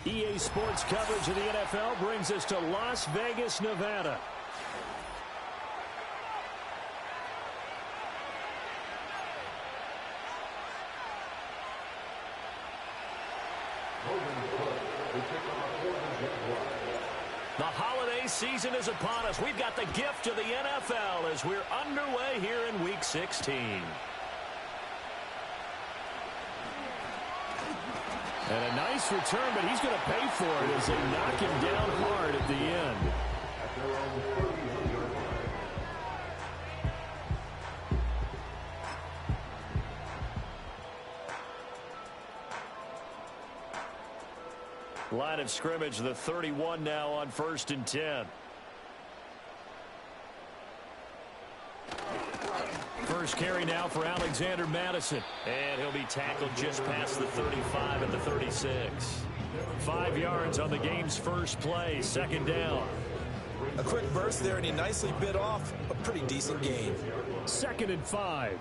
EA Sports coverage of the NFL brings us to Las Vegas, Nevada. The holiday season is upon us. We've got the gift of the NFL as we're underway here in Week 16. And a nice return, but he's going to pay for it as they knock him down hard at the end. Line of scrimmage, the 31 now on 1st and 10. First carry now for Alexander Mattison. And he'll be tackled just past the 35 at the 36. 5 yards on the game's first play, 2nd down. A quick burst there, and he nicely bit off a pretty decent gain. 2nd and 5.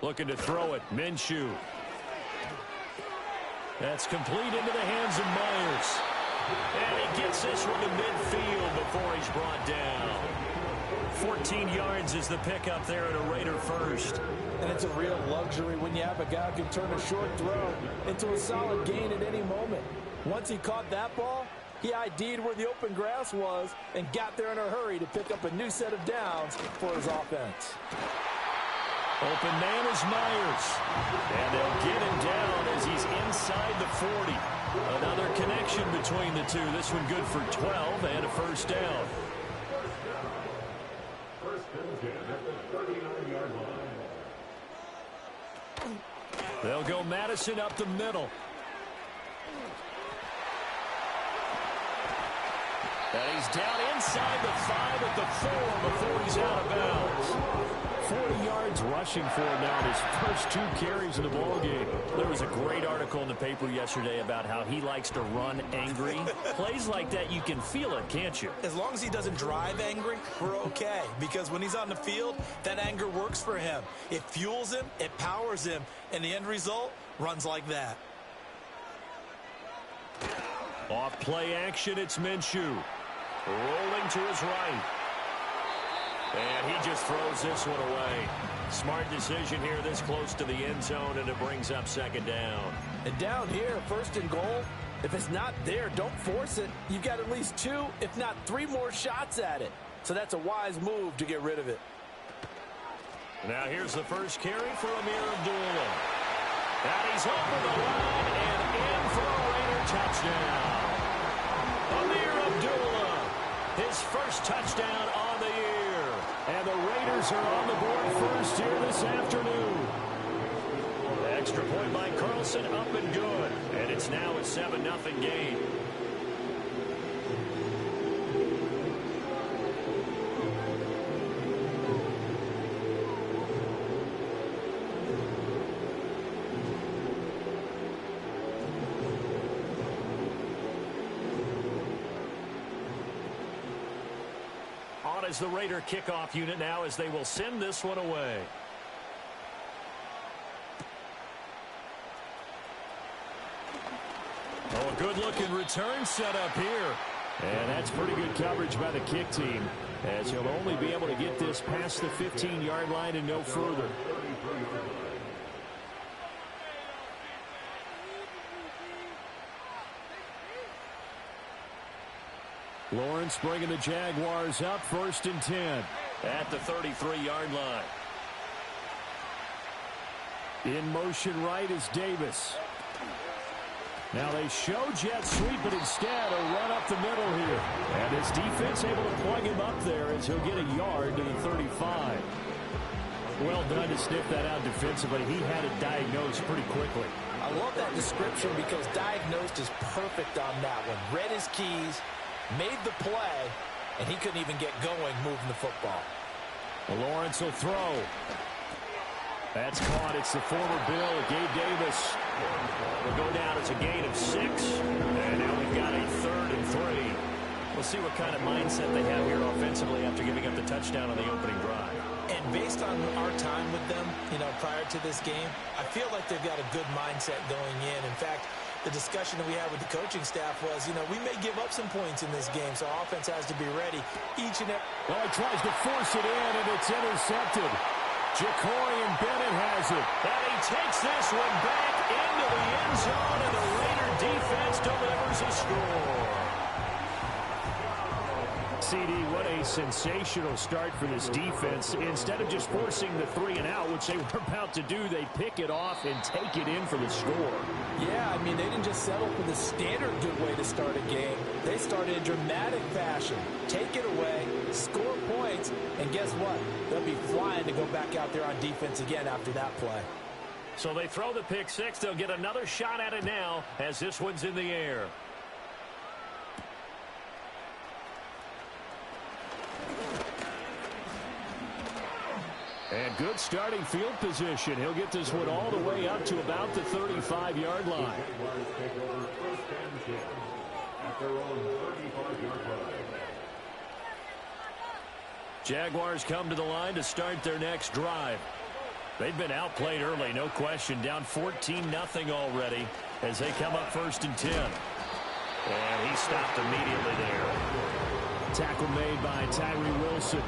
Looking to throw it, Minshew. That's complete into the hands of Myers. And he gets this one to midfield before he's brought down. 14 yards is the pickup there at a Raider first. And it's a real luxury when you have a guy who can turn a short throw into a solid gain at any moment. Once he caught that ball, he ID'd where the open grass was and got there in a hurry to pick up a new set of downs for his offense. Open man is Myers. And they'll get him down as he's inside the 40. Another connection between the two. This one good for 12 and a first down. They'll go Madison up the middle. And he's down inside the 5 at the 4 before he's out of bounds. 40 yards rushing for him now in his first 2 carries in the ballgame. There was a great article in the paper yesterday about how he likes to run angry. Plays like that, you can feel it, can't you? As long as he doesn't drive angry, we're okay. Because when he's on the field, that anger works for him. It fuels him, it powers him, and the end result runs like that. Off play action, it's Minshew. Rolling to his right. And he just throws this one away. Smart decision here this close to the end zone, and it brings up 2nd down. And down here, 1st and goal, if it's not there, don't force it. You've got at least 2, if not 3 more shots at it. So that's a wise move to get rid of it. Now here's the first carry for Ameer Abdullah. And he's over the line and in for a Raider touchdown. Ameer Abdullah, his first touchdown on the year. And the Raiders are on the board first here this afternoon. Extra point by Carlson, up and good. And it's now a 7-0 game. As the Raider kickoff unit now as they will send this one away. Oh, a good-looking return set up here. And that's pretty good coverage by the kick team, as he'll only be able to get this past the 15-yard line and no further. Lawrence bringing the Jaguars up, 1st and 10 at the 33-yard line. In motion right is Davis. Now they show jet sweep, but instead a run up the middle here. And his defense able to plug him up there as he'll get a yard to the 35. Well done to sniff that out defensively. He had it diagnosed pretty quickly. I love that description because diagnosed is perfect on that one. Read his keys, made the play, and he couldn't even get going moving the football. Lawrence will throw. That's caught. It's the former Bill, Gabe Davis. Will go down as a gain of 6. And now we've got a 3rd and 3. We'll see what kind of mindset they have here offensively after giving up the touchdown on the opening drive. And based on our time with them, prior to this game, I feel like they've got a good mindset going in. In fact, the discussion that we had with the coaching staff was, we may give up some points in this game, so our offense has to be ready each and every. Well, he tries to force it in, and it's intercepted. Jacorian Bennett has it. And he takes this one back into the end zone, and the Raider defense delivers a score. CD, what a sensational start for this defense. Instead of just forcing the 3-and-out, which they were about to do, they pick it off and take it in for the score. Yeah, they didn't just settle for the standard good way to start a game. They started in dramatic fashion. Take it away, score points, and guess what? They'll be flying to go back out there on defense again after that play. So they throw the pick six. They'll get another shot at it now as this one's in the air. And good starting field position. He'll get this one all the way up to about the 35-yard line. Jaguars come to the line to start their next drive. They've been outplayed early, no question. Down 14-0 already as they come up 1st and 10. And he stopped immediately there. Tackle made by Tyree Wilson.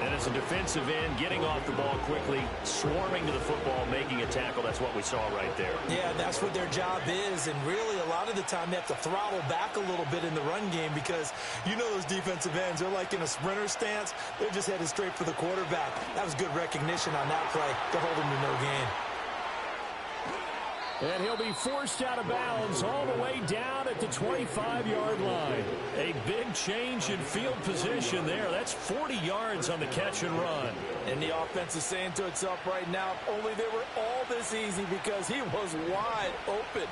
And as a defensive end, getting off the ball quickly, swarming to the football, making a tackle. That's what we saw right there. Yeah, that's what their job is. And really, a lot of the time, they have to throttle back a little bit in the run game because those defensive ends, they're like in a sprinter stance. They're just headed straight for the quarterback. That was good recognition on that play to hold him to no gain. And he'll be forced out of bounds all the way down at the 25-yard line. A big change in field position there. That's 40 yards on the catch and run. And the offense is saying to itself right now, only they were all this easy because he was wide open.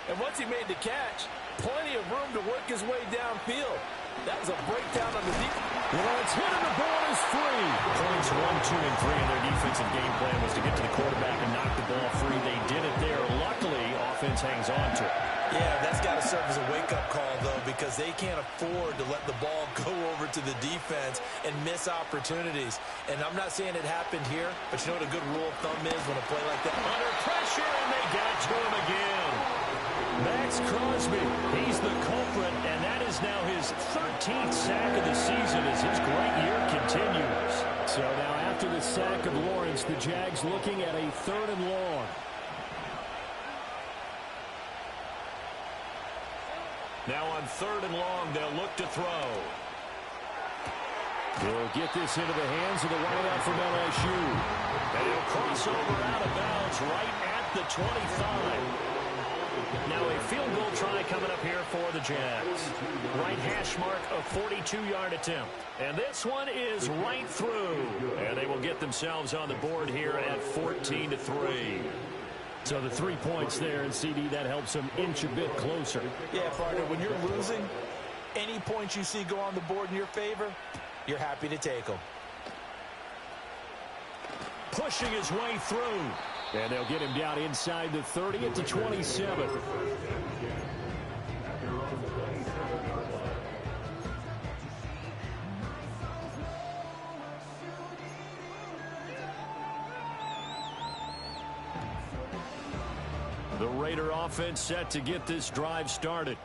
And once he made the catch, plenty of room to work his way downfield. That was a breakdown on the defense. Well, it's hit and the ball is free. Points 1, 2, and 3 in their defensive game plan was to get to the quarterback and knock the ball free. They did it there. Luckily, offense hangs on to it. Yeah, that's got to serve as a wake-up call, though, because they can't afford to let the ball go over to the defense and miss opportunities. And I'm not saying it happened here, but you know what a good rule of thumb is when a play like that? Under pressure, and they got to him again. Max Crosby, he's the culprit, and that is now his 13th sack of the season as his great year continues. So now after the sack of Lawrence, the Jags looking at a 3rd and long. Now on 3rd and long, they'll look to throw. He'll get this into the hands of the wideout from LSU. And he'll cross over out of bounds right at the 25. Now a field goal try coming up here for the Jags. Right hash mark, a 42-yard attempt. And this one is right through. And they will get themselves on the board here at 14-3. So the 3 points there, and CD, that helps them inch a bit closer. Yeah, partner, when you're losing, any points you see go on the board in your favor, you're happy to take them. Pushing his way through. And they'll get him down inside the 30 at the 27. The Raider offense set to get this drive started.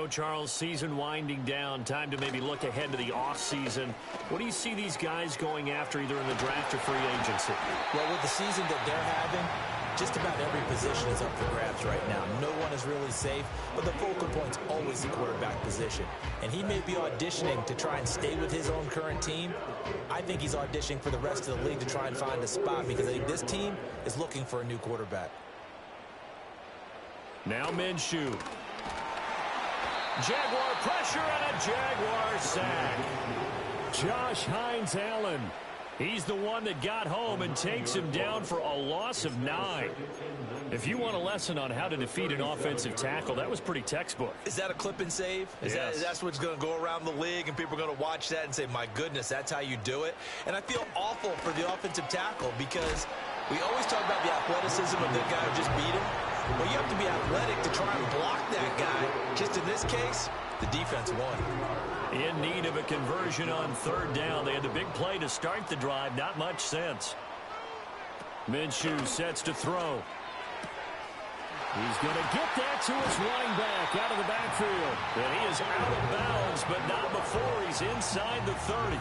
Charles, season winding down, time to maybe look ahead to the offseason. What do you see these guys going after either in the draft or free agency? Well, with the season that they're having, just about every position is up for grabs right now. No one is really safe, but the focal point's always the quarterback position. And he may be auditioning to try and stay with his own current team. I think he's auditioning for the rest of the league to try and find a spot because I think this team is looking for a new quarterback. Now Minshew. Jaguar pressure and a Jaguar sack. Josh Hines-Allen. He's the one that got home and takes him down for a loss of 9. If you want a lesson on how to defeat an offensive tackle, that was pretty textbook. Is that a clip and save? Yes. That's what's going to go around the league, and people are going to watch that and say, my goodness, that's how you do it? And I feel awful for the offensive tackle because we always talk about the athleticism of the guy who just beat him. Well, you have to be athletic to try and block that guy. Just in this case, The defense won. In need of a conversion on third down. They had the big play to start the drive. Not much sense. Minshew sets to throw. He's going to get that to his running back out of the backfield. And he is out of bounds, but not before he's inside the 30.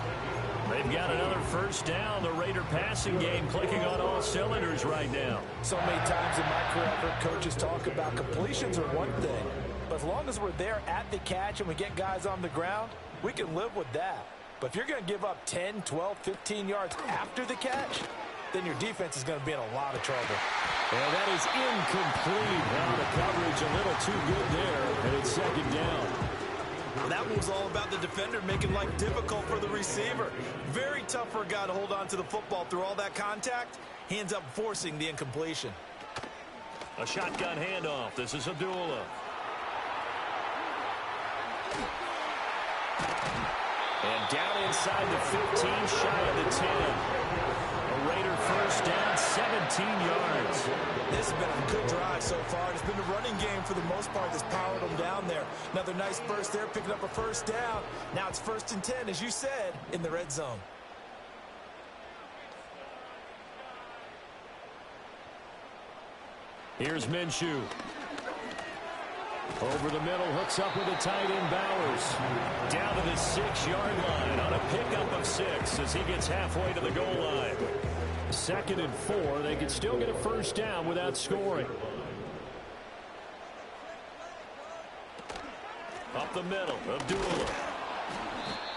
They've got another first down. The Raider passing game clicking on all cylinders right now. So many times in my career, I've heard coaches talk about completions are one thing. But as long as we're there at the catch and we get guys on the ground, we can live with that. But if you're going to give up 10, 12, 15 yards after the catch, then your defense is going to be in a lot of trouble. Well, that is incomplete. Now the coverage a little too good there, and it's second down. Well, that was all about the defender making life difficult for the receiver. Very tough for a guy to hold on to the football through all that contact. He ends up forcing the incompletion. A shotgun handoff. This is Abdullah. And down inside the 15, shy of the 10. A Raider first down, 17 yards. This has been a good drive so far. It's been a running game for the most part that's powered them down there. Another nice burst there, picking up a first down. Now it's 1st and 10, as you said, in the red zone. Here's Minshew. Over the middle, hooks up with a tight end, Bowers. Down to the 6-yard line on a pickup of 6 as he gets halfway to the goal line. 2nd and 4. They could still get a first down without scoring. Up the middle, Abdullah.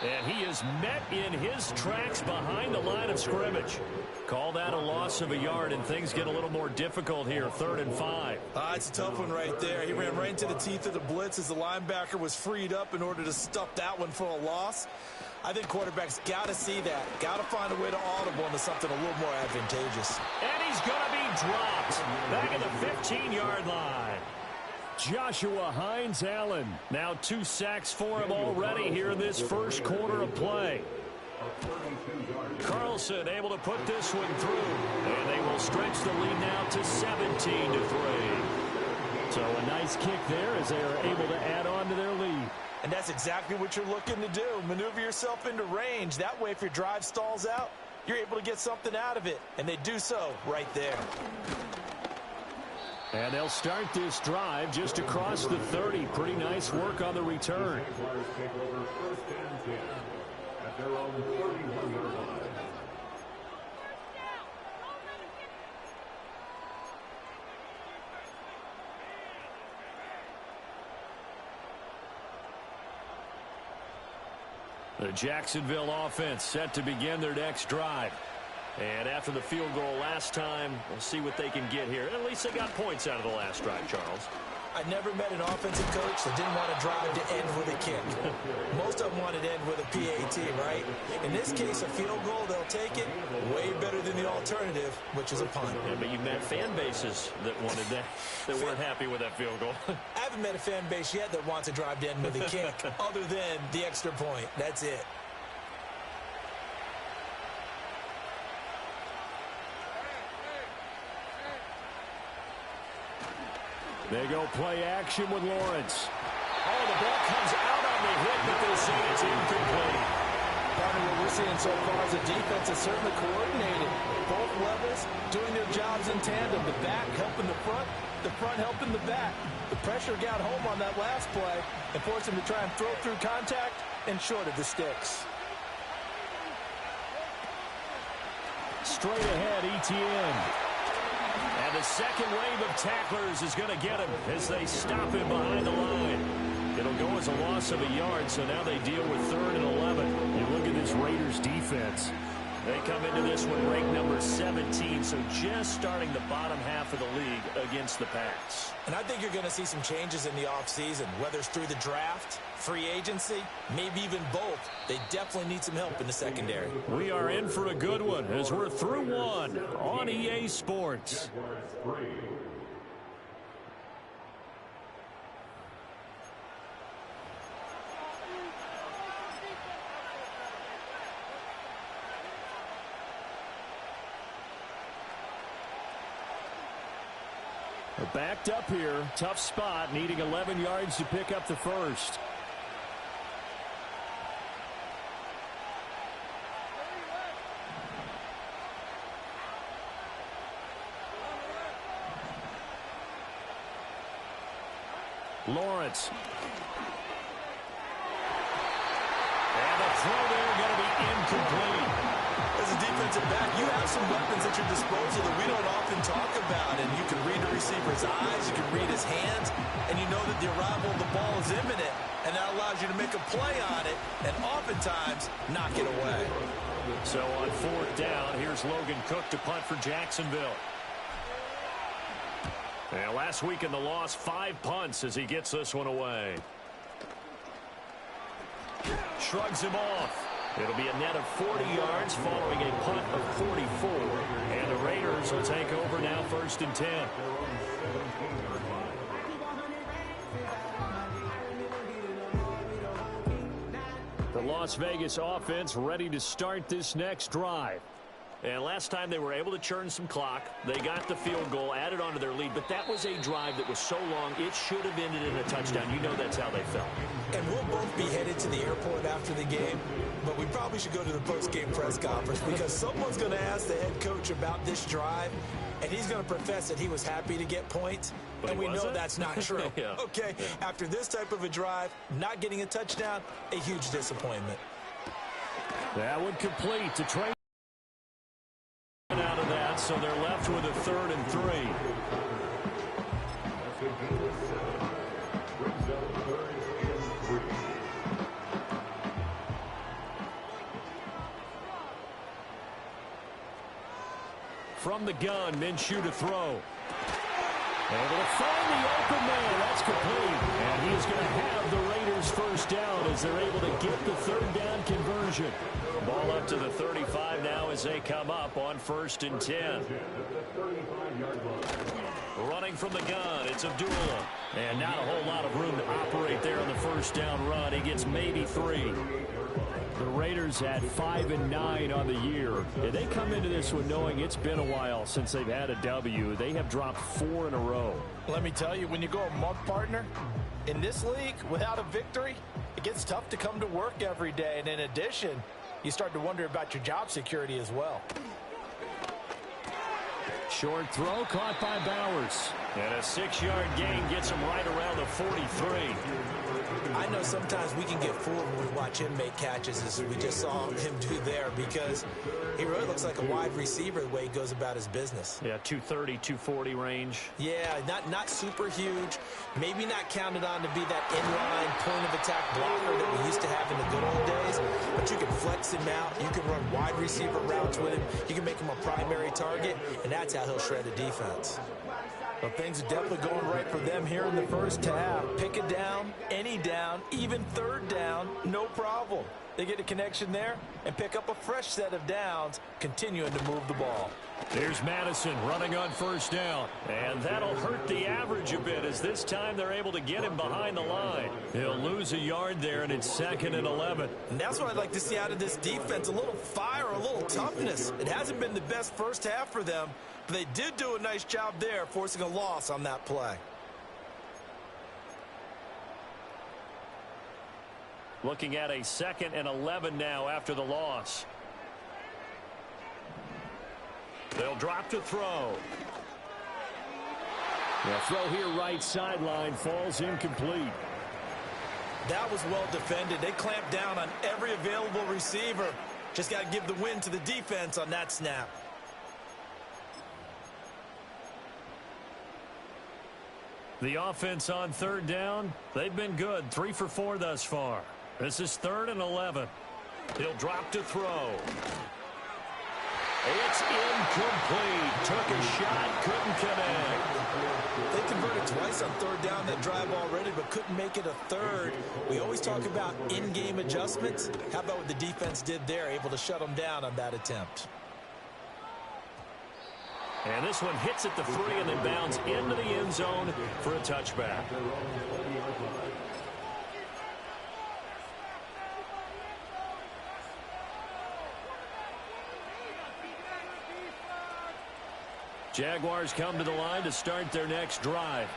And he is met in his tracks behind the line of scrimmage. Call that a loss of a yard, and things get a little more difficult here. 3rd and 5. It's a tough one right there. He ran right into the teeth of the blitz as the linebacker was freed up in order to stuff that one for a loss. I think quarterbacks got to see that. Got to find a way to audible into something a little more advantageous. And he's going to be dropped back at the 15-yard line. Joshua Hines-Allen. Now 2 sacks for him already here in this first quarter of play. Carlson able to put this one through. And they will stretch the lead now to 17-3. So a nice kick there as they are able to add on to their lead. And that's exactly what you're looking to do. Maneuver yourself into range. That way, if your drive stalls out, you're able to get something out of it. And they do so right there. And they'll start this drive just across the 30. Pretty nice work on the return. The Jacksonville offense set to begin their next drive. And after the field goal last time, we'll see what they can get here. At least they got points out of the last drive, Charles. I never met an offensive coach that didn't want to drive to end with a kick. Most of them wanted to end with a PAT, right? In this case, a field goal, they'll take it way better than the alternative, which is a punt. Yeah, but you met fan bases that wanted that, that weren't happy with that field goal. I haven't met a fan base yet that wants to drive to end with a kick, other than the extra point. That's it. They go play action with Lawrence. Oh, the ball comes out on the hit, but they say it's incomplete. Partner, what we're seeing so far is the defense is certainly coordinated. Both levels doing their jobs in tandem. The back helping the front helping the back. The pressure got home on that last play and forced him to try and throw through contact and short of the sticks. Straight ahead, Etienne. And the second wave of tacklers is going to get him as they stop him behind the line. It'll go as a loss of a yard, so now they deal with 3rd and 11. You look at this Raiders defense. They come into this one ranked number 17, so just starting the bottom half of the league against the pass. And I think you're going to see some changes in the offseason, whether it's through the draft, free agency, maybe even both. They definitely need some help in the secondary. We are in for a good one as we're through one on EA Sports. Backed up here. Tough spot. Needing 11 yards to pick up the first. Lawrence. And the throw there going to be incomplete. As a defensive back, you have some weapons at your disposal that we don't often talk about. And you can read the receiver's eyes, you can read his hands, and you know that the arrival of the ball is imminent. And that allows you to make a play on it and oftentimes knock it away. So on fourth down, here's Logan Cook to punt for Jacksonville. And last week in the loss, 5 punts as he gets this one away. Shrugs him off. It'll be a net of 40 yards following a punt of 44. And the Raiders will take over now, 1st and 10. The Las Vegas offense ready to start this next drive. And last time they were able to churn some clock. They got the field goal, added on to their lead. But that was a drive that was so long, it should have ended in a touchdown. You know that's how they felt. And we'll both be headed to the airport after the game. But we probably should go to the post-game press conference because someone's going to ask the head coach about this drive. And he's going to profess that he was happy to get points. But and we know that's not true. Yeah. Okay, yeah. After this type of a drive, not getting a touchdown, a huge disappointment. That one complete to Trey. Out of that, so they're left with a 3rd and 3. From the gun, Minshew to throw. Able to find the open man. That's complete. And he's going to have the Raiders 1st down as they're able to get the 3rd down conversion. Ball up to the 35 now as they come up on 1st and 10. Running from the gun, it's Abdullah. And not a whole lot of room to operate there on the 1st down run. He gets maybe 3. The Raiders at 5-9 on the year. Yeah, they come into this one knowing it's been a while since they've had a W. They have dropped 4 in a row. Let me tell you, when you go a month, partner, in this league, without a victory, it gets tough to come to work every day. And in addition, you start to wonder about your job security as well. Short throw caught by Bowers. And a 6-yard gain gets him right around the 43. I know sometimes we can get fooled when we watch him make catches as we just saw him do there because he really looks like a wide receiver the way he goes about his business. Yeah, 230, 240 range. Yeah, not super huge. Maybe not counted on to be that inline point-of-attack blocker that we used to have in the good old days, but you can flex him out. You can run wide receiver routes with him. You can make him a primary target, and that's how he'll shred a defense. Well, things are definitely going right for them here in the 1st half. Pick a down, any down, even 3rd down, no problem. They get a connection there and pick up a fresh set of downs, continuing to move the ball. Here's Madison running on 1st down. And that'll hurt the average a bit as this time they're able to get him behind the line. He'll lose a yard there, and it's 2nd and 11. And that's what I'd like to see out of this defense, a little fire, a little toughness. It hasn't been the best 1st half for them, but they did do a nice job there, forcing a loss on that play. Looking at a 2nd and 11 now after the loss. They'll drop to throw. The throw here right sideline falls incomplete. That was well defended. They clamped down on every available receiver. Just got to give the win to the defense on that snap. The offense on 3rd down, they've been good. 3 for 4 thus far. This is 3rd and 11. He'll drop to throw. It's incomplete. Took a shot, couldn't connect. They converted twice on 3rd down that drive already, but couldn't make it a 3rd. We always talk about in-game adjustments. How about what the defense did there, able to shut them down on that attempt? And this one hits at the 3 and then bounds into the end zone for a touchback. Jaguars come to the line to start their next drive.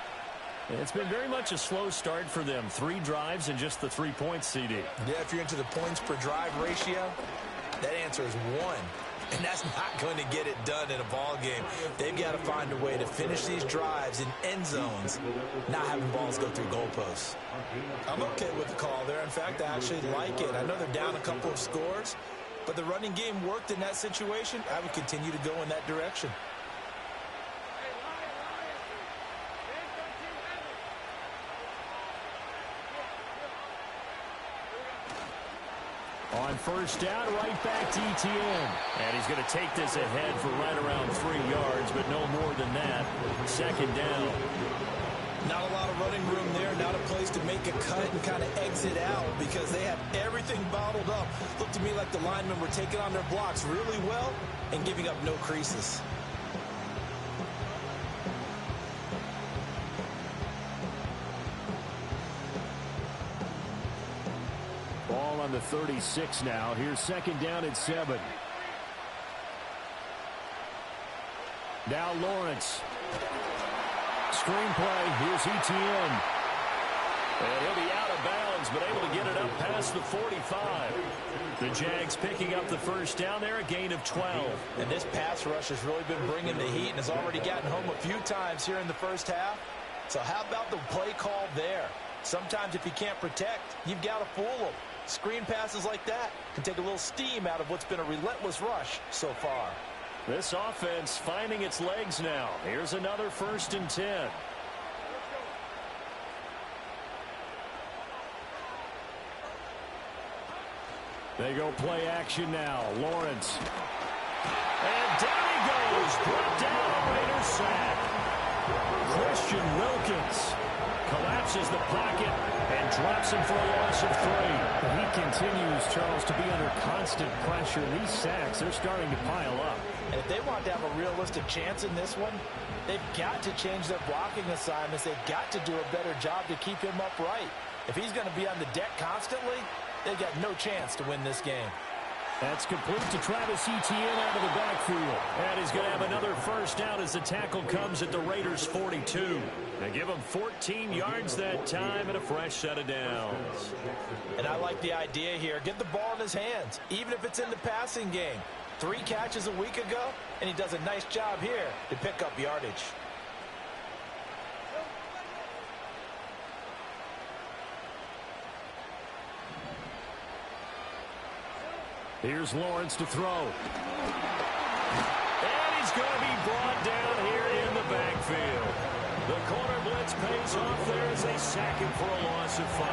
It's been very much a slow start for them. 3 drives and just the 3 points, CD. Yeah, if you're into the points per drive ratio, that answer is 1. And that's not going to get it done in a ball game. They've got to find a way to finish these drives in end zones, not having balls go through goalposts. I'm okay with the call there. In fact, I actually like it. I know they're down a couple of scores, but the running game worked in that situation. I would continue to go in that direction. On first down, right back to ETN. And he's going to take this ahead for right around 3 yards, but no more than that. Second down. Not a lot of running room there, not a place to make a cut and kind of exit out because they have everything bottled up. Looked to me like the linemen were taking on their blocks really well and giving up no creases. Ball on the 36 now. Here's second down and 7. Now Lawrence. Screenplay. Here's ETN. And he'll be out of bounds, but able to get it up past the 45. The Jags picking up the first down there, a gain of 12. And this pass rush has really been bringing the heat and has already gotten home a few times here in the first half. So how about the play call there? Sometimes if you can't protect, you've got to fool them. Screen passes like that can take a little steam out of what's been a relentless rush so far. This offense finding its legs now. Here's another 1st and 10. They go play action now. Lawrence. And down he goes. Brought down. Raiders sack. Christian Wilkins collapses the pocket and drops him for a loss of 3. He continues, Charles, to be under constant pressure. These sacks, they're starting to pile up. And if they want to have a realistic chance in this one, they've got to change their blocking assignments. They've got to do a better job to keep him upright. If he's going to be on the deck constantly, they've got no chance to win this game. That's complete to Travis Etienne out of the backfield. And he's going to have another first down as the tackle comes at the Raiders' 42. They give him 14 yards that time and a fresh set of downs. And I like the idea here. Get the ball in his hands, even if it's in the passing game. 3 catches a week ago, and he does a nice job here to pick up yardage. Here's Lawrence to throw. And he's going to be brought down here in the backfield. The corner blitz pays off there as they sack him for a loss of 5.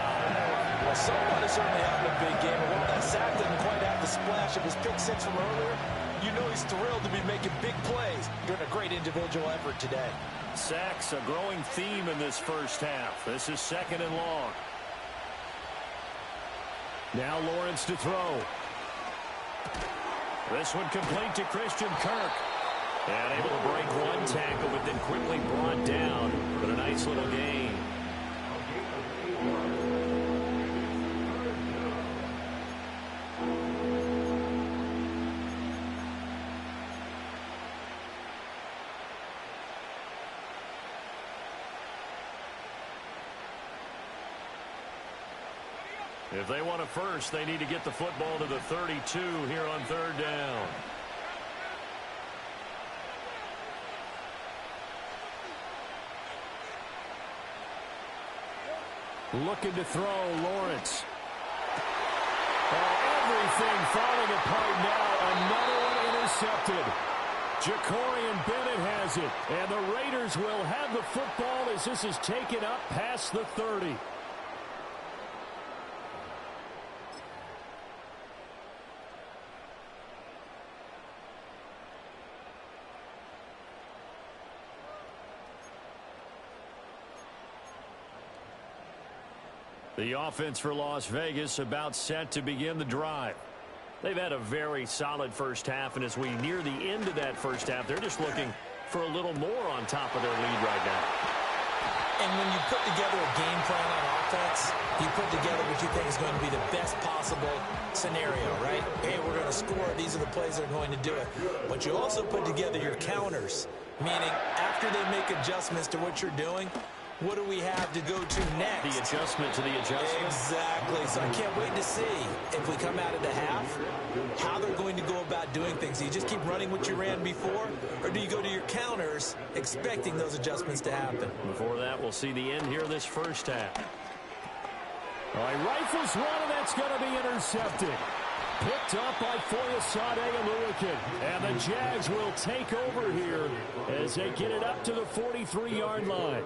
Well, someone is certainly having a big game. And while that sack didn't quite have the splash of his pick 6 from earlier, you know he's thrilled to be making big plays during a great individual effort today. Sacks, a growing theme in this first half. This is 2nd and long. Now Lawrence to throw. This one complete to Christian Kirk. And able to break 1 tackle, but then quickly brought down. But a nice little gain. If they want a first, they need to get the football to the 32 here on 3rd down. Looking to throw, Lawrence. Everything falling apart now. Another one intercepted. Jacorian Bennett has it. And the Raiders will have the football as this is taken up past the 30. The offense for Las Vegas about set to begin the drive. They've had a very solid first half, and as we near the end of that first half, they're just looking for a little more on top of their lead right now. And when you put together a game plan on offense, you put together what you think is going to be the best possible scenario, right? Hey, we're going to score. These are the plays that are going to do it. But you also put together your counters, meaning after they make adjustments to what you're doing, what do we have to go to next? The adjustment to the adjustment. Exactly. So I can't wait to see if we come out of the half, how they're going to go about doing things. Do you just keep running what you ran before, or do you go to your counters expecting those adjustments to happen? Before that, we'll see the end here this first half. All right, rifles one, and that's going to be intercepted. Picked up by Foyesade Oluokun. And the Jags will take over here as they get it up to the 43-yard line.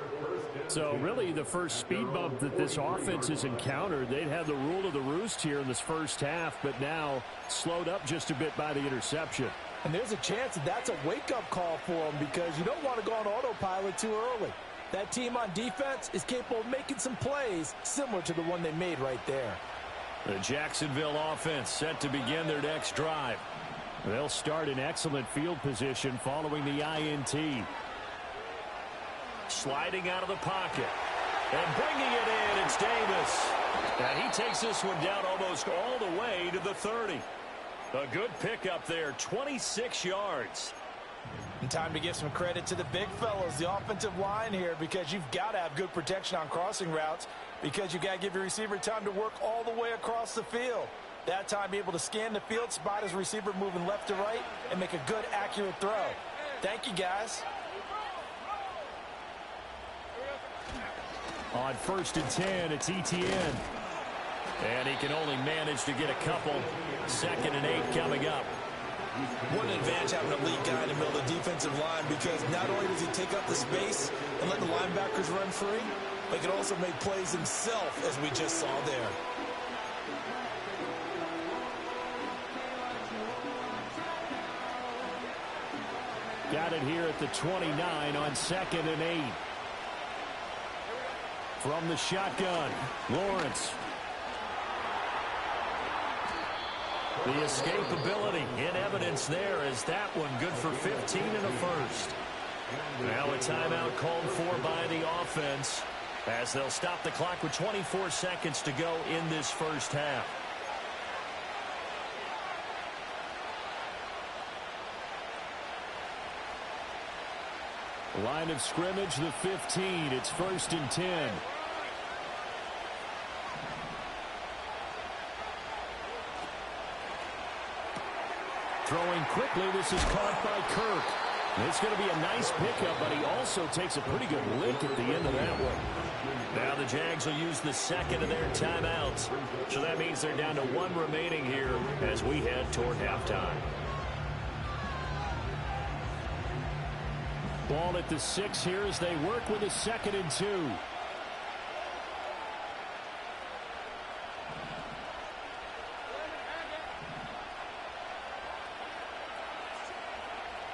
So really the first speed bump that this offense has encountered. They'd had the rule of the roost here in this first half, but now slowed up just a bit by the interception. And there's a chance that that's a wake-up call for them because you don't want to go on autopilot too early. That team on defense is capable of making some plays similar to the one they made right there. The Jacksonville offense set to begin their next drive. They'll start in excellent field position following the INT. Sliding out of the pocket. And bringing it in, it's Davis. And he takes this one down almost all the way to the 30. A good pickup there, 26 yards. And time to give some credit to the big fellows, the offensive line here, because you've got to have good protection on crossing routes because you've got to give your receiver time to work all the way across the field. That time, be able to scan the field, spot his receiver moving left to right, and make a good, accurate throw. Thank you, guys. On 1st and 10, it's Etienne. And he can only manage to get a couple. 2nd and 8 coming up. What an advantage having a lead guy in the middle of the defensive line because not only does he take up the space and let the linebackers run free, but he can also make plays himself, as we just saw there. Got it here at the 29 on 2nd and 8. From the shotgun, Lawrence. The escapability in evidence there as that one good for 15 and a first. Now a timeout called for by the offense as they'll stop the clock with 24 seconds to go in this first half. Line of scrimmage, the 15. It's 1st and 10. Throwing quickly, this is caught by Kirk. It's going to be a nice pickup, but he also takes a pretty good lick at the end of that one. Now the Jags will use the 2nd of their timeouts. So that means they're down to 1 remaining here as we head toward halftime. Ball at the 6 here as they work with a 2nd and 2.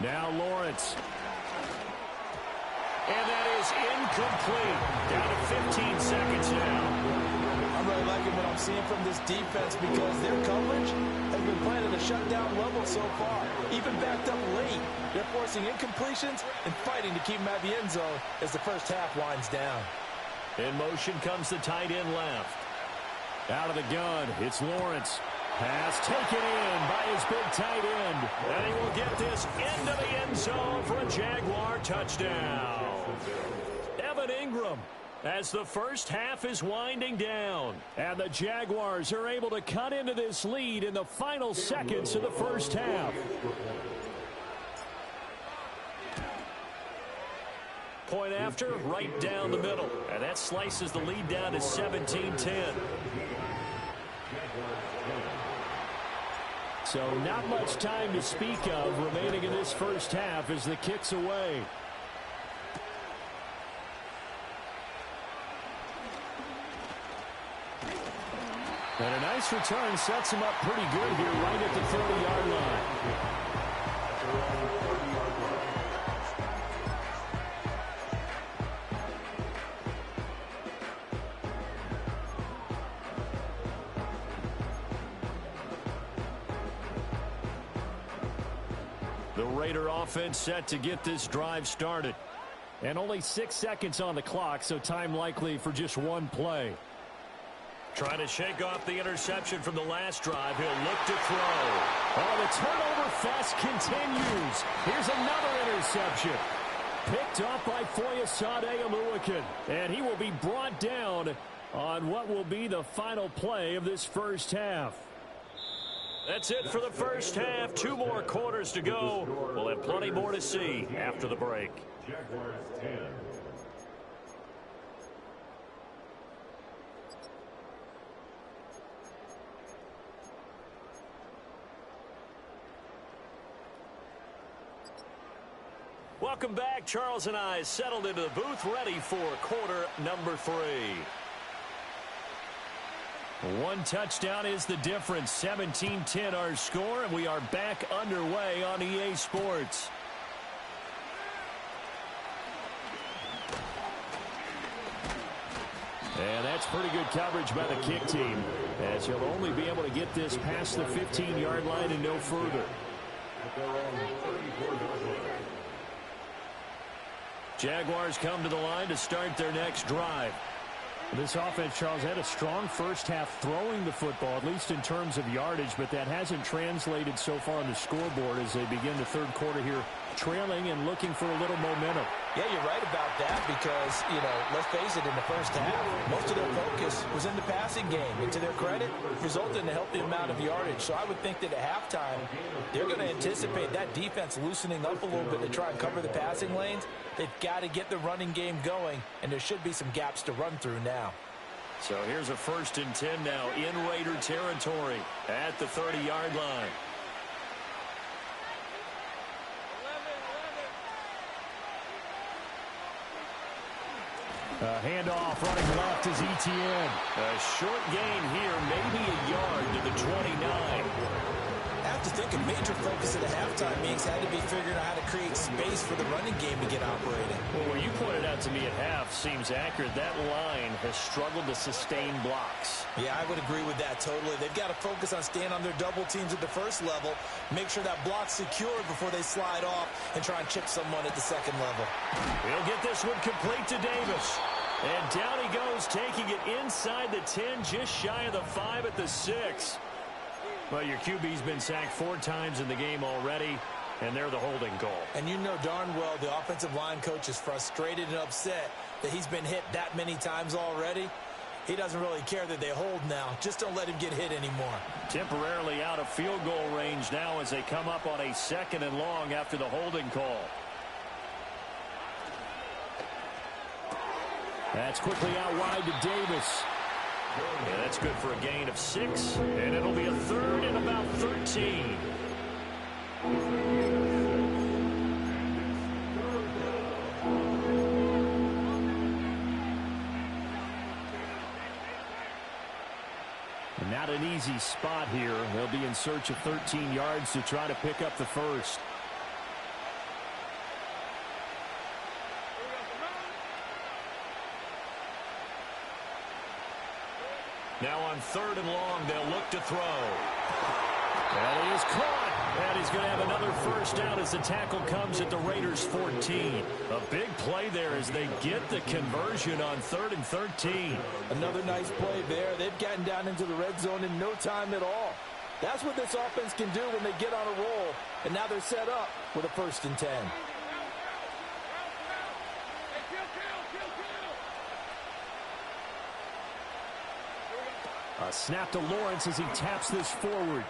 Now Lawrence. And that is incomplete. Down to 15 seconds now. I'm really liking what I'm seeing from this defense because their coverage has been playing at a shutdown level so far. Even backed up late, they're forcing incompletions and fighting to keep them out of the end zone as the first half winds down. In motion comes the tight end left. Out of the gun, it's Lawrence. Pass taken in by his big tight end. And he will get this into the end zone for a Jaguar touchdown. Evan Ingram as the first half is winding down. And the Jaguars are able to cut into this lead in the final seconds of the first half. Point after, right down the middle. And that slices the lead down to 17-10. So not much time to speak of remaining in this first half as the kick's away. And a nice return sets him up pretty good here right at the 30-yard line. The Raider offense set to get this drive started. And only 6 seconds on the clock, so time likely for just one play. Trying to shake off the interception from the last drive. He'll look to throw. Oh, the turnover fest continues. Here's another interception. Picked up by Foyesade Oluokun. And he will be brought down on what will be the final play of this first half. That's it for the first half. 2 more quarters to go. We'll have plenty more to see after the break. Jaguars 10. Welcome back. Charles and I settled into the booth, ready for quarter number 3. One touchdown is the difference. 17-10 our score, and we are back underway on EA Sports. And that's pretty good coverage by the kick team, as he'll only be able to get this past the 15-yard line and no further. Jaguars come to the line to start their next drive. This offense, Charles, had a strong first half throwing the football, at least in terms of yardage, but that hasn't translated so far on the scoreboard as they begin the third quarter here, trailing and looking for a little momentum. Yeah, you're right about that because, let's face it, in the first half, most of their focus was in the passing game. And to their credit, resulted in a healthy amount of yardage. So I would think that at halftime, they're going to anticipate that defense loosening up a little bit to try and cover the passing lanes. They've got to get the running game going, and there should be some gaps to run through now. So here's a 1st and 10 now in Raider territory at the 30-yard line. Handoff running left is Etienne. A short gain here, maybe a yard to the 29. I have to think a major focus at the halftime means had to be figuring out how to create space for the running game to get operating. Well, what you pointed out to me at half seems accurate. That line has struggled to sustain blocks. Yeah, I would agree with that totally. They've got to focus on staying on their double teams at the first level, make sure that block's secured before they slide off and try and chip someone at the second level. He'll get this one complete to Davis. And down he goes, taking it inside the 10, just shy of the 5 at the 6. Well, your QB's been sacked 4 times in the game already, and they're the holding goal. And you know darn well the offensive line coach is frustrated and upset that he's been hit that many times already. He doesn't really care that they hold now. Just don't let him get hit anymore. Temporarily out of field goal range now as they come up on a 2nd and long after the holding call. That's quickly out wide to Davis. Yeah, that's good for a gain of 6, and it'll be a 3rd and about 13. Not an easy spot here. They'll be in search of 13 yards to try to pick up the first. Now on 3rd and long, they'll look to throw. And he is caught. And he's going to have another first down as the tackle comes at the Raiders' 14. A big play there as they get the conversion on 3rd and 13. Another nice play there. They've gotten down into the red zone in no time at all. That's what this offense can do when they get on a roll. And now they're set up with a 1st and 10. A snap to Lawrence as he taps this forward.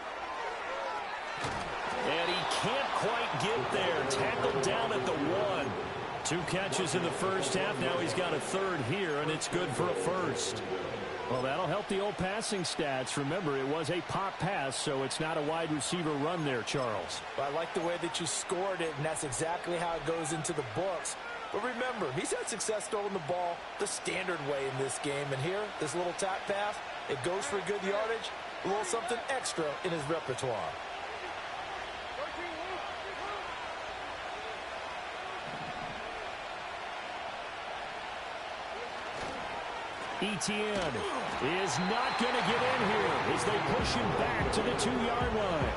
And he can't quite get there. Tackled down at the 1. 2 catches in the first half. Now he's got a 3rd here, and it's good for a 1st. Well, that'll help the old passing stats. Remember, it was a pop pass, so it's not a wide receiver run there, Charles. Well, I like the way that you scored it, and that's exactly how it goes into the books. But remember, he's had success throwing the ball the standard way in this game. And here, this little tap pass, it goes for good yardage, a little something extra in his repertoire. Etienne is not going to get in here as they push him back to the 2-yard line.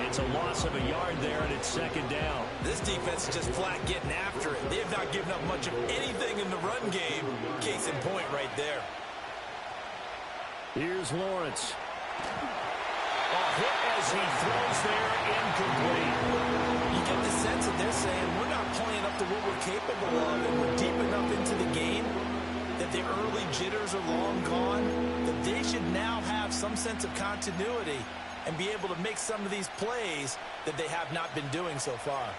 It's a loss of a yard there, and it's 2nd down. This defense is just flat getting after it. They have not given up much of anything in the run game. Case in point right there. Here's Lawrence. A hit as he throws there, incomplete. You get the sense that they're saying, we're not playing up back to what we're capable of, and we're deep enough into the game that the early jitters are long gone, that they should now have some sense of continuity and be able to make some of these plays that they have not been doing so far.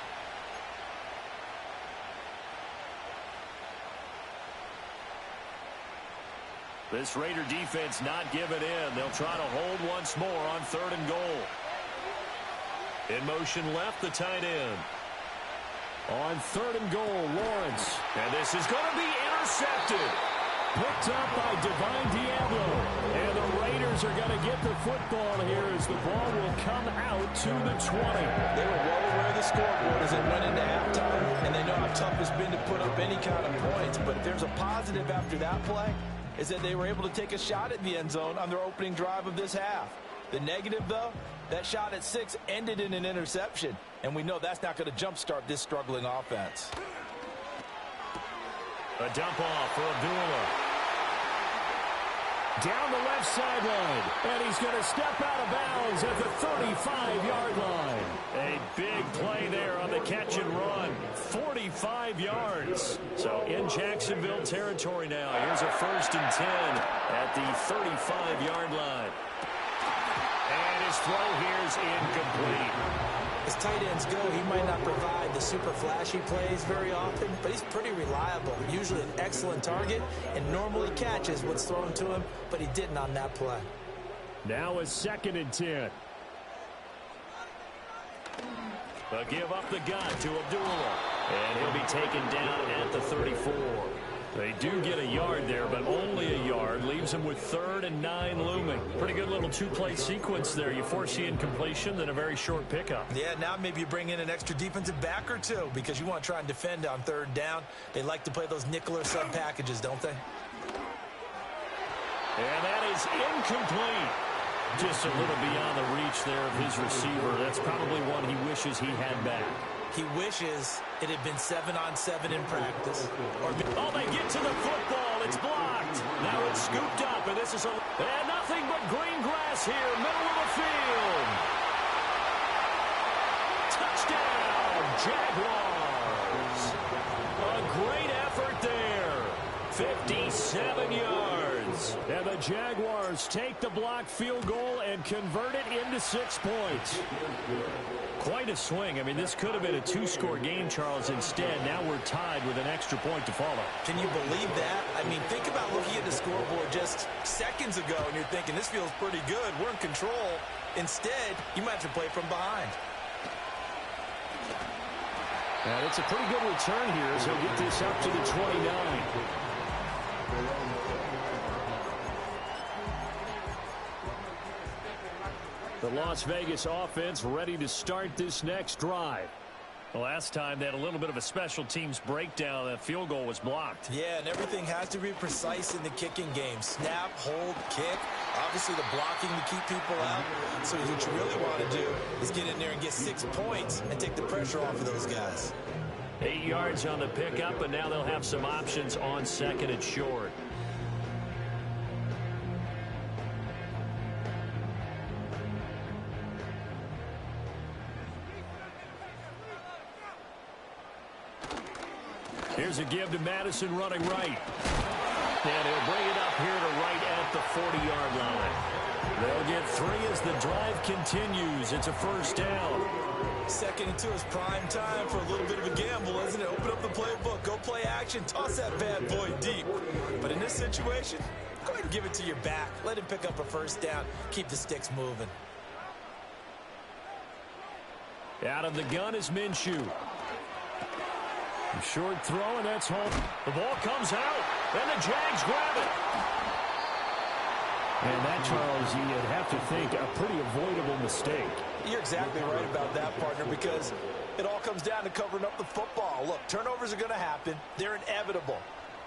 This Raider defense not giving in. They'll try to hold once more on 3rd and goal. In motion left, the tight end. On 3rd and goal, Lawrence. And this is going to be intercepted. Picked up by Divine Diablo. And the Raiders are going to get the football here as the ball will come out to the 20. They were well aware of the scoreboard as they went into halftime, and they know how tough it's been to put up any kind of points. But if there's a positive after that play, is that they were able to take a shot at the end zone on their opening drive of this half. The negative, though, that shot at 6 ended in an interception, and we know that's not going to jumpstart this struggling offense. A dump off for Abdullah. Down the left sideline, and he's going to step out of bounds at the 35-yard line. A big play there on the catch and run. 45 yards. So in Jacksonville territory now. Here's a 1st and 10 at the 35-yard line. And his throw here is incomplete. As tight ends go, he might not provide the super flashy plays very often, but he's pretty reliable. Usually an excellent target and normally catches what's thrown to him, but he didn't on that play. Now a 2nd and 10. They'll give up the gun to Abdullah. And he'll be taken down at the 34. They do get a yard there, but only a yard. Leaves them with 3rd and 9 looming. Pretty good little 2-play sequence there. You force the incompletion, then a very short pickup. Yeah, now maybe you bring in an extra defensive back or two because you want to try and defend on 3rd down. They like to play those nickel or sub packages, don't they? And that is incomplete. Just a little beyond the reach there of his receiver. That's probably one he wishes he had back. He wishes it had been 7-on-7 in practice. Oh, they get to the football. It's blocked. Now it's scooped up, and this is and nothing but green grass here, middle of the field. Touchdown, Jaguars. A great effort there. 57 yards. And the Jaguars take the blocked field goal and convert it into 6 points. Quite a swing. I mean, this could have been a 2-score game, Charles. Instead, now we're tied with an extra point to follow. Can you believe that? I mean, think about looking at the scoreboard just seconds ago, and you're thinking, this feels pretty good. We're in control. Instead, you might have to play from behind. And it's a pretty good return here as he'll get this up to the 29. The Las Vegas offense ready to start this next drive. The last time they had a little bit of a special teams breakdown, that field goal was blocked. Yeah, and everything has to be precise in the kicking game. Snap, hold, kick. Obviously the blocking to keep people out. So what you really want to do is get in there and get 6 points and take the pressure off of those guys. 8 yards on the pickup, and now they'll have some options on 2nd and short. Here's a give to Madison running right. And he'll bring it up here to right at the 40-yard line. They'll get 3 as the drive continues. It's a 1st down. 2nd and 2 is prime time for a little bit of a gamble, isn't it? Open up the playbook, go play action, toss that bad boy deep. But in this situation, go ahead and give it to your back. Let him pick up a 1st down. Keep the sticks moving. Out of the gun is Minshew. Short throw, and that's home. The ball comes out, and the Jags grab it. And that, Charles, you'd have to think a pretty avoidable mistake. You're exactly right about that, partner, because it all comes down to covering up the football. Look, turnovers are going to happen. They're inevitable.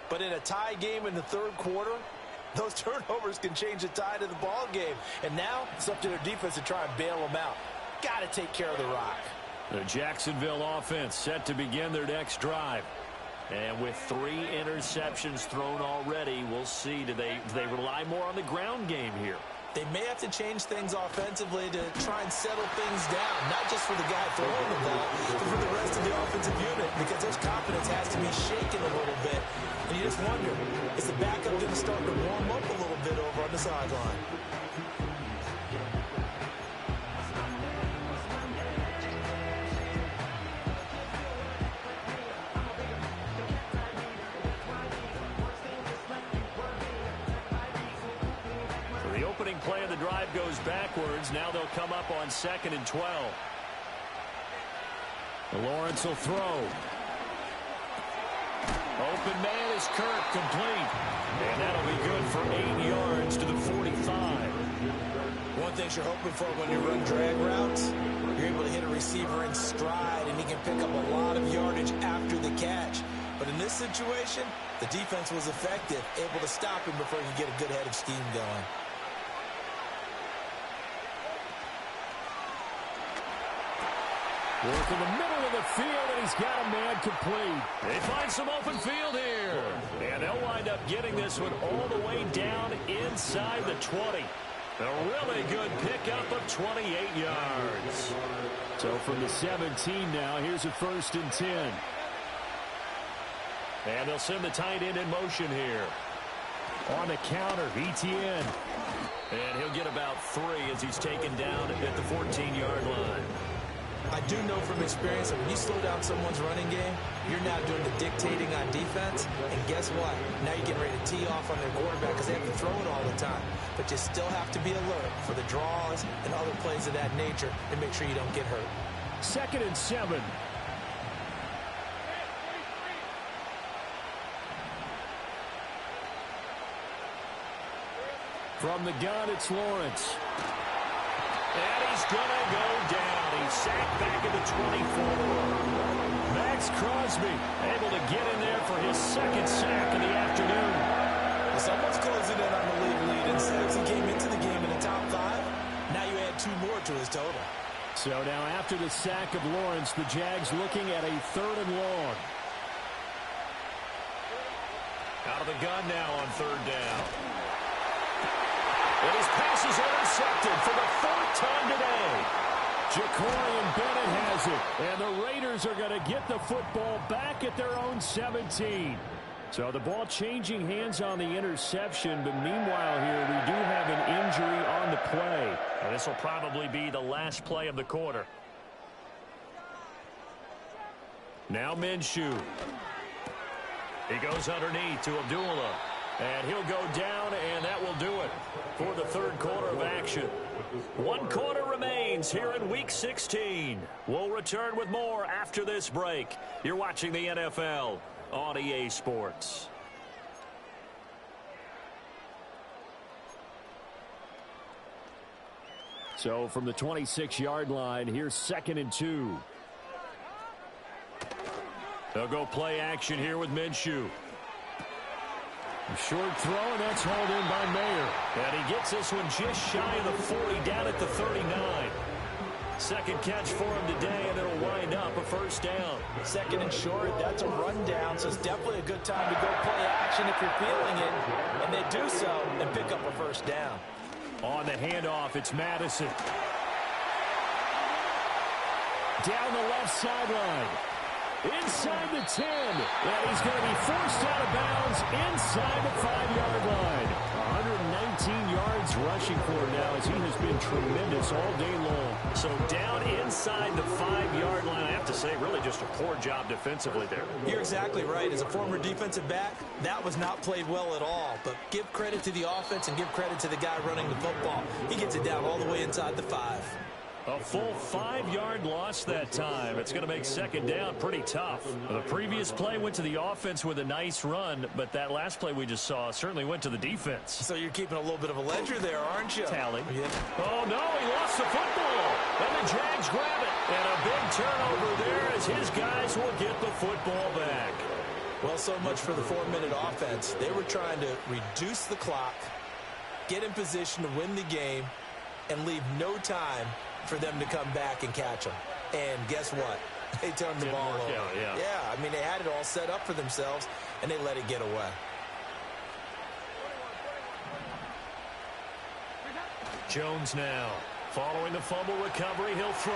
But in a tie game in the 3rd quarter, those turnovers can change the tide of the ball game. And now it's up to their defense to try and bail them out. Got to take care of the rock. The Jacksonville offense set to begin their next drive. And with 3 interceptions thrown already, we'll see. Do they rely more on the ground game here? They may have to change things offensively to try and settle things down, not just for the guy throwing the ball, but for the rest of the offensive unit, because their confidence has to be shaken a little bit. And you just wonder, is the backup going to start to warm up a little bit over on the sideline? Play of the drive goes backwards. Now they'll come up on 2nd and 12. Lawrence will throw. Open man is Kirk, complete. And that'll be good for 8 yards to the 45. One thing you're hoping for when you run drag routes, you're able to hit a receiver in stride, and he can pick up a lot of yardage after the catch. But in this situation, the defense was effective, able to stop him before he could get a good head of steam going. Work in the middle of the field, and he's got a man complete. They find some open field here. And they'll wind up getting this one all the way down inside the 20. A really good pickup of 28 yards. So from the 17 now, here's a 1st and 10. And they'll send the tight end in motion here. On the counter, ETN. And he'll get about 3 as he's taken down at the 14-yard line. I do know from experience that when you slow down someone's running game, you're now doing the dictating on defense. And guess what? Now you're getting ready to tee off on their quarterback because they have to throw it all the time. But you still have to be alert for the draws and other plays of that nature and make sure you don't get hurt. 2nd and 7. From the gun, it's Lawrence. And he's going to go down. He's sacked back at the 24. Max Crosby able to get in there for his 2nd sack of the afternoon. Well, someone's closing in on the league lead. Instead of he came into the game in the top 5, now you add 2 more to his total. So now after the sack of Lawrence, the Jags looking at a 3rd and long. Out of the gun now on 3rd down. And his pass is intercepted for the 4th time today. Jacorian Bennett has it. And the Raiders are going to get the football back at their own 17. So the ball changing hands on the interception. But meanwhile here, we do have an injury on the play. And this will probably be the last play of the quarter. Now Minshew. He goes underneath to Abdullah. And he'll go down, and that will do it for the 3rd quarter of action. 1 quarter remains here in Week 16. We'll return with more after this break. You're watching the NFL on EA Sports. So from the 26-yard line, here's 2nd and 2. They'll go play action here with Minshew. A short throw, and that's hauled in by Mayer. And he gets this one just shy of the 40, down at the 39. 2nd catch for him today, and it'll wind up a 1st down. 2nd and short, that's a rundown, so it's definitely a good time to go play action if you're feeling it. And they do so and pick up a 1st down. On the handoff, it's Madison. Down the left sideline. Inside the 10. And he's going to be forced out of bounds inside the 5-yard line. 119 yards rushing for him now as he has been tremendous all day long. So down inside the 5-yard line. I have to say, really just a poor job defensively there. You're exactly right. As a former defensive back, that was not played well at all. But give credit to the offense and give credit to the guy running the football. He gets it down all the way inside the 5. A full 5-yard loss that time. It's going to make 2nd down pretty tough. The previous play went to the offense with a nice run, but that last play we just saw certainly went to the defense. So you're keeping a little bit of a ledger there, aren't you? Tally. Yeah. Oh, no, he lost the football. And the Jags grab it. And a big turnover there as his guys will get the football back. Well, so much for the 4-minute offense. They were trying to reduce the clock, get in position to win the game, and leave no time for them to come back and catch them. And guess what? They turned the ball over. Yeah, I mean, they had it all set up for themselves, and they let it get away. Jones now. Following the fumble recovery, he'll throw.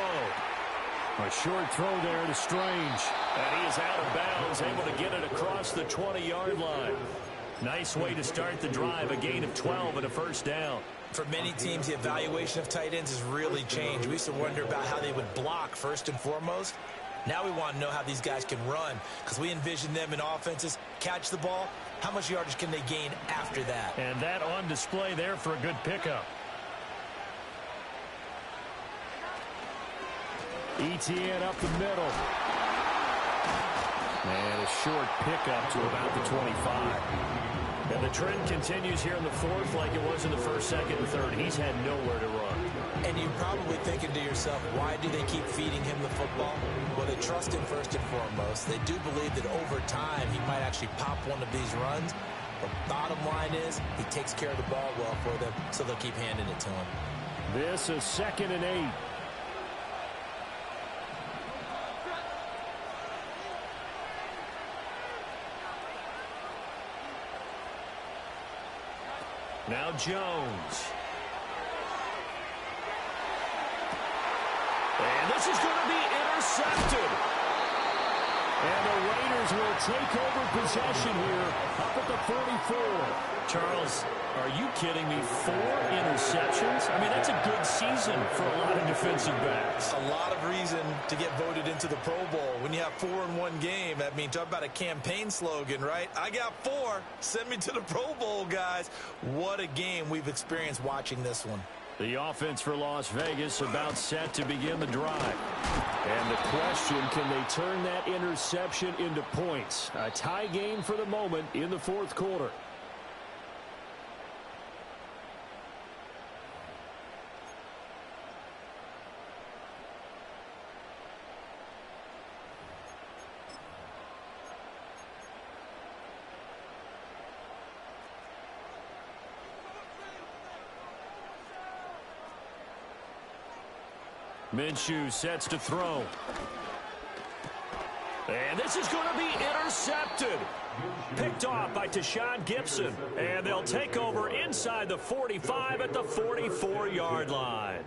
A short throw there to Strange. And he is out of bounds, able to get it across the 20-yard line. Nice way to start the drive, a gain of 12 and a first down. For many teams, the evaluation of tight ends has really changed. We used to wonder about how they would block first and foremost. Now we want to know how these guys can run, because we envision them in offenses catch the ball. How much yardage can they gain after that? And that on display there for a good pickup. ETN up the middle. And a short pickup to about the 25. And the trend continues here in the fourth like it was in the first, second, and third. He's had nowhere to run. And you're probably thinking to yourself, why do they keep feeding him the football? Well, they trust him first and foremost. They do believe that over time he might actually pop one of these runs. But bottom line is he takes care of the ball well for them, so they'll keep handing it to him. This is 2nd and 8. Now Jones. And this is going to be intercepted. And the Raiders will take over possession here up at the 44. Charles, are you kidding me? 4 interceptions? I mean, that's a good season for a lot of defensive backs. A lot of reason to get voted into the Pro Bowl. When you have 4 in one game, I mean, talk about a campaign slogan, right? I got 4. Send me to the Pro Bowl, guys. What a game we've experienced watching this one. The offense for Las Vegas about set to begin the drive. And the question, can they turn that interception into points? A tie game for the moment in the fourth quarter. Minshew sets to throw. And this is going to be intercepted. Picked off by Tashaun Gibson. And they'll take over inside the 45 at the 44-yard line.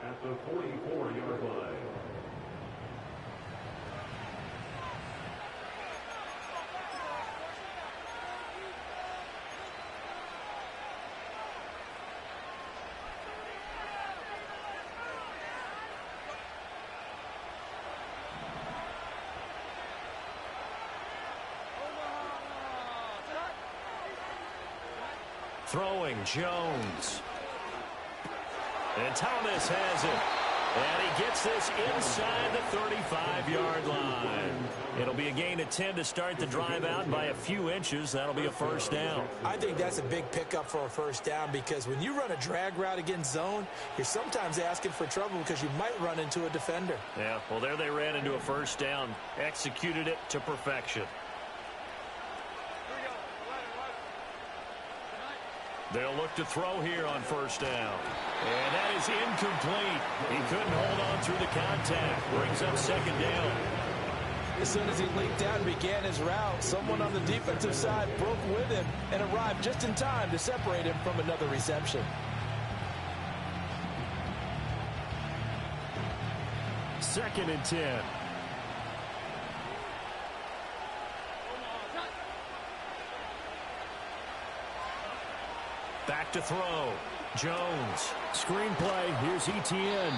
Throwing Jones. And Thomas has it. And he gets this inside the 35-yard line. It'll be a gain of 10 to start the drive out. By a few inches, that'll be a first down. I think that's a big pickup for a first down, because when you run a drag route against zone, you're sometimes asking for trouble because you might run into a defender. Yeah, well, there they ran into a first down. Executed it to perfection. They'll look to throw here on first down. And that is incomplete. He couldn't hold on through the contact. Brings up second down. As soon as he leaped out and began his route, someone on the defensive side broke with him and arrived just in time to separate him from another reception. Second and 10. Back to throw. Jones. Screenplay. Here's ETN.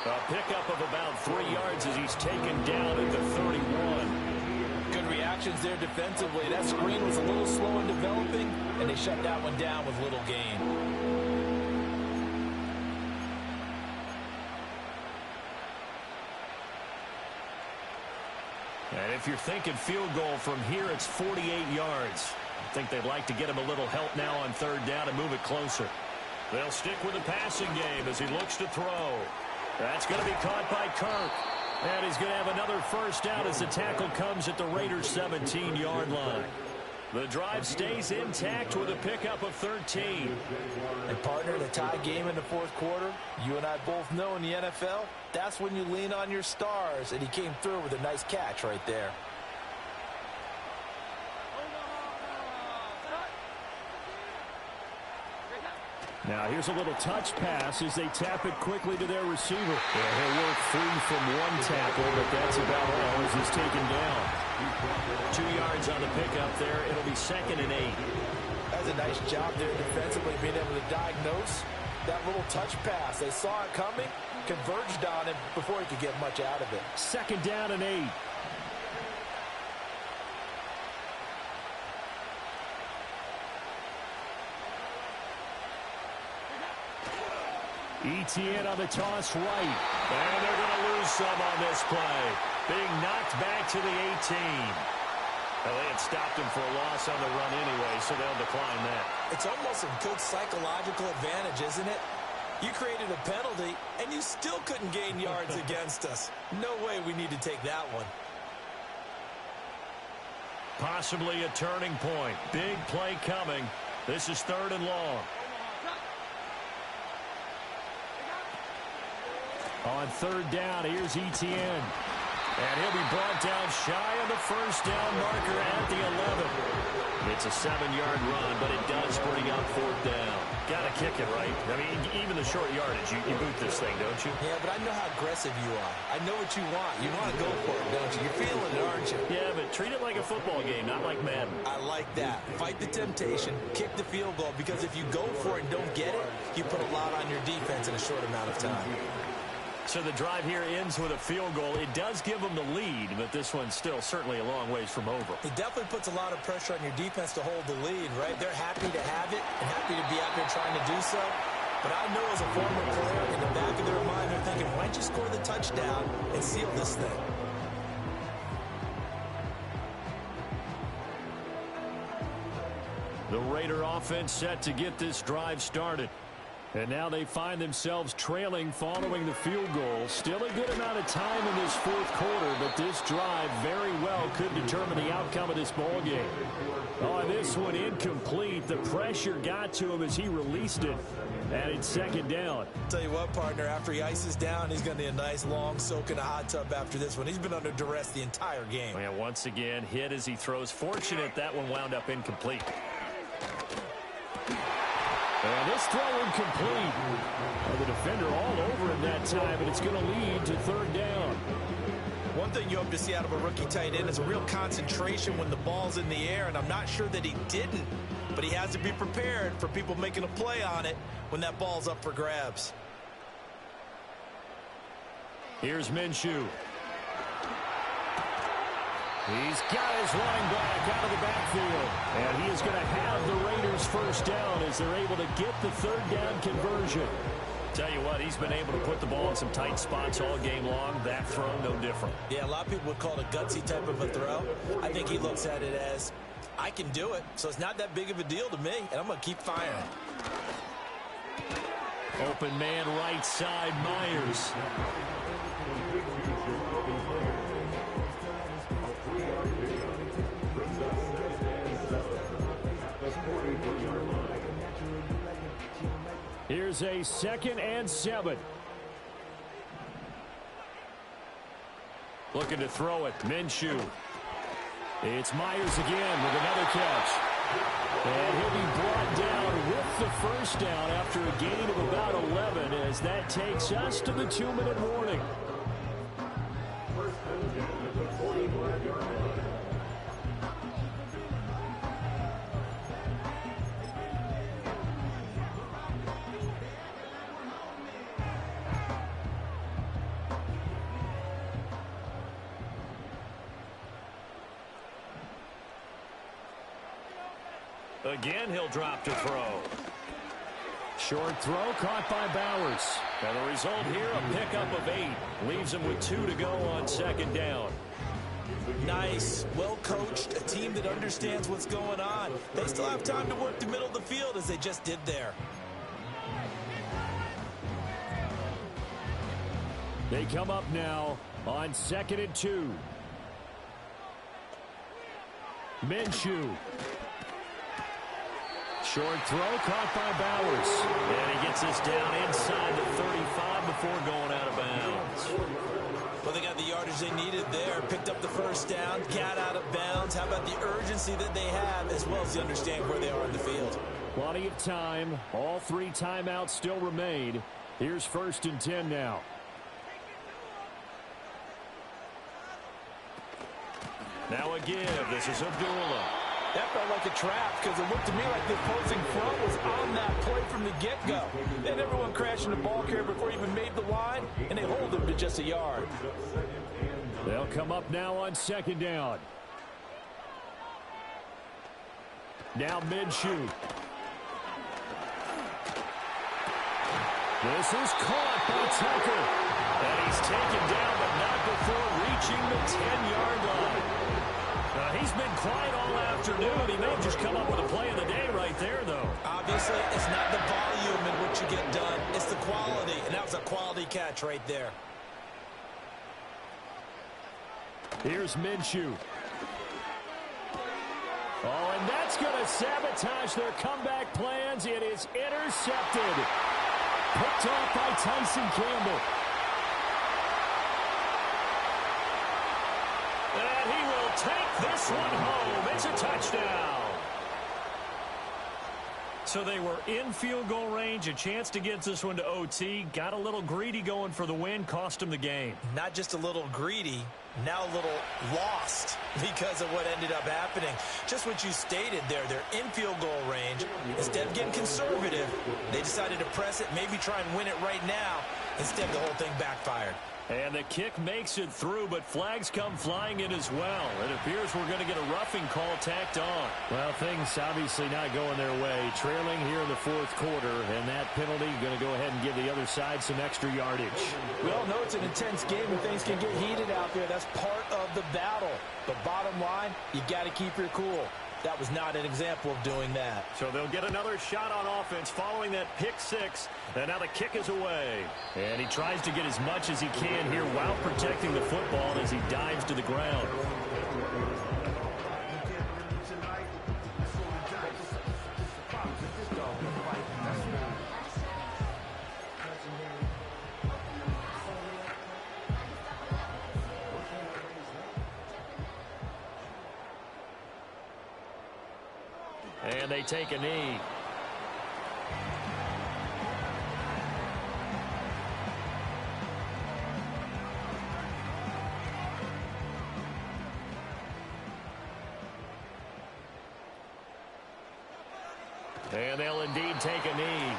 A pickup of about 3 yards as he's taken down at the 31. Good reactions there defensively. That screen was a little slow in developing, and they shut that one down with little gain. And if you're thinking field goal from here, it's 48 yards. I think they'd like to get him a little help now on third down and move it closer. They'll stick with the passing game as he looks to throw. That's going to be caught by Kirk. And he's going to have another first down as the tackle comes at the Raiders' 17-yard line. The drive stays intact with a pickup of 13. And partner, in a tie game in the fourth quarter, you and I both know in the NFL, that's when you lean on your stars. And he came through with a nice catch right there. Now here's a little touch pass as they tap it quickly to their receiver. Yeah, he'll work free from one tackle, but that's about all as he's taken down. 2 yards on the pickup there. It'll be 2nd and 8. That's a nice job there defensively, being able to diagnose that little touch pass. They saw it coming, converged on it before he could get much out of it. 2nd down and 8. Etienne on the toss right. And they're going to lose some on this play. Being knocked back to the 18. Well, they had stopped him for a loss on the run anyway, so they'll decline that. It's almost a good psychological advantage, isn't it? You created a penalty, and you still couldn't gain yards against us. No way we need to take that one. Possibly a turning point. Big play coming. This is 3rd and long. On 3rd down, here's Etienne. And he'll be brought down shy of the 1st down marker at the 11. It's a 7-yard run, but it does bring up 4th down. Got to kick it, right? I mean, even the short yardage, you boot this thing, don't you? Yeah, but I know how aggressive you are. I know what you want. You want to go for it, don't you? You're feeling it, aren't you? Yeah, but treat it like a football game, not like Madden. I like that. Fight the temptation, kick the field goal, because if you go for it and don't get it, you put a lot on your defense in a short amount of time. So the drive here ends with a field goal. It does give them the lead, but this one's still certainly a long ways from over. It definitely puts a lot of pressure on your defense to hold the lead, right? They're happy to have it and happy to be out there trying to do so. But I know as a former player, in the back of their mind, they're thinking, why don't you score the touchdown and seal this thing? The Raider offense set to get this drive started. And now they find themselves trailing following the field goal. Still a good amount of time in this 4th quarter, but this drive very well could determine the outcome of this ball game. Oh, this one incomplete. The pressure got to him as he released it. And it's 2nd down. Tell you what, partner, after he ices down, he's going to need a nice long soak in a hot tub after this one. He's been under duress the entire game. Yeah, once again, hit as he throws. Fortunate that one wound up incomplete. And this throw incomplete. The defender all over him that time, and it's going to lead to 3rd down. One thing you hope to see out of a rookie tight end is a real concentration when the ball's in the air, and I'm not sure that he didn't, but he has to be prepared for people making a play on it when that ball's up for grabs. Here's Minshew. He's got his running back out of the backfield. And he is going to have the Raiders 1st down as they're able to get the 3rd down conversion. Tell you what, he's been able to put the ball in some tight spots all game long. That throw, no different. Yeah, a lot of people would call it a gutsy type of a throw. I think he looks at it as, I can do it, so it's not that big of a deal to me, and I'm going to keep firing. Open man right side, Myers. Here's a 2nd and 7. Looking to throw it. Minshew. It's Myers again with another catch. And he'll be brought down with the 1st down after a gain of about 11 as that takes us to the 2-minute warning. Again, he'll drop to throw. Short throw caught by Bowers. And the result here, a pickup of 8. Leaves him with 2 to go on 2nd down. Nice, well coached, a team that understands what's going on. They still have time to work the middle of the field as they just did there. They come up now on 2nd and 2. Minshew. Short throw caught by Bowers. And he gets this down inside the 35 before going out of bounds. Well, they got the yardage they needed there. Picked up the 1st down, got out of bounds. How about the urgency that they have as well as the understanding where they are in the field? Plenty of time. All 3 timeouts still remain. Here's 1st and 10 now. Now a give. This is Abdullah. That felt like a trap because it looked to me like the opposing front was on that play from the get-go. They had everyone crashing the ball carrier before he even made the line, and they hold him to just a yard. They'll come up now on 2nd down. Now Minshew. This is caught by Tucker. And he's taken down, but not before reaching the 10-yard line. He's been quiet all afternoon. He may have just come up with a play of the day right there, though. Obviously, it's not the volume in which you get done. It's the quality, and that was a quality catch right there. Here's Minshew. Oh, and that's going to sabotage their comeback plans. It is intercepted. Picked off by Tyson Campbell. And he will take this one home. It's a touchdown. So they were in field goal range, a chance to get this one to OT. Got a little greedy going for the win, cost him the game. Not just a little greedy, now a little lost because of what ended up happening. Just what you stated there, they're in field goal range. Instead of getting conservative, they decided to press it, maybe try and win it right now. Instead, the whole thing backfired. And the kick makes it through, but flags come flying in as well. It appears we're going to get a roughing call tacked on. Well, things obviously not going their way. Trailing here in the 4th quarter, and that penalty going to go ahead and give the other side some extra yardage. We all know it's an intense game and things can get heated out there. That's part of the battle. But bottom line, you got to keep your cool. That was not an example of doing that. So they'll get another shot on offense following that pick 6. And now the kick is away. And he tries to get as much as he can here while protecting the football as he dives to the ground. And they take a knee. And they'll indeed take a knee.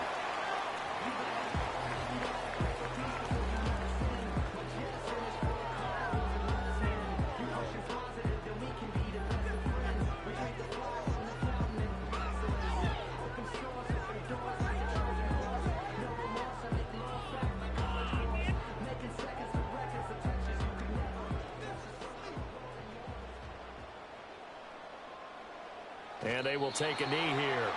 And they will take a knee here.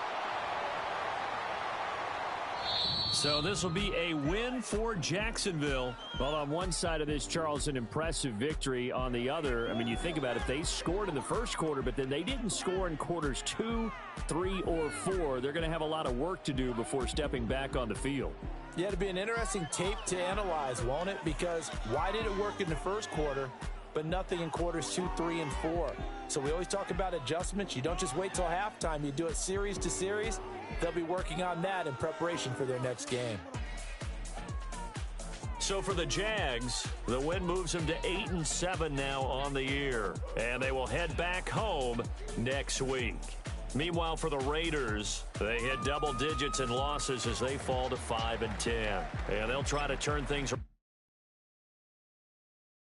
So this will be a win for Jacksonville. Well, on one side of this, Charles, an impressive victory. On the other, I mean, you think about it, they scored in the 1st quarter, but then they didn't score in quarters 2, 3, or 4. They're going to have a lot of work to do before stepping back on the field. Yeah, it'll be an interesting tape to analyze, won't it? Because why did it work in the 1st quarter, but nothing in quarters 2, 3, and 4? So we always talk about adjustments. You don't just wait till halftime. You do it series to series. They'll be working on that in preparation for their next game. So for the Jags, the win moves them to 8-7 now on the year. And they will head back home next week. Meanwhile, for the Raiders, they hit double digits in losses as they fall to 5-10. And they'll try to turn things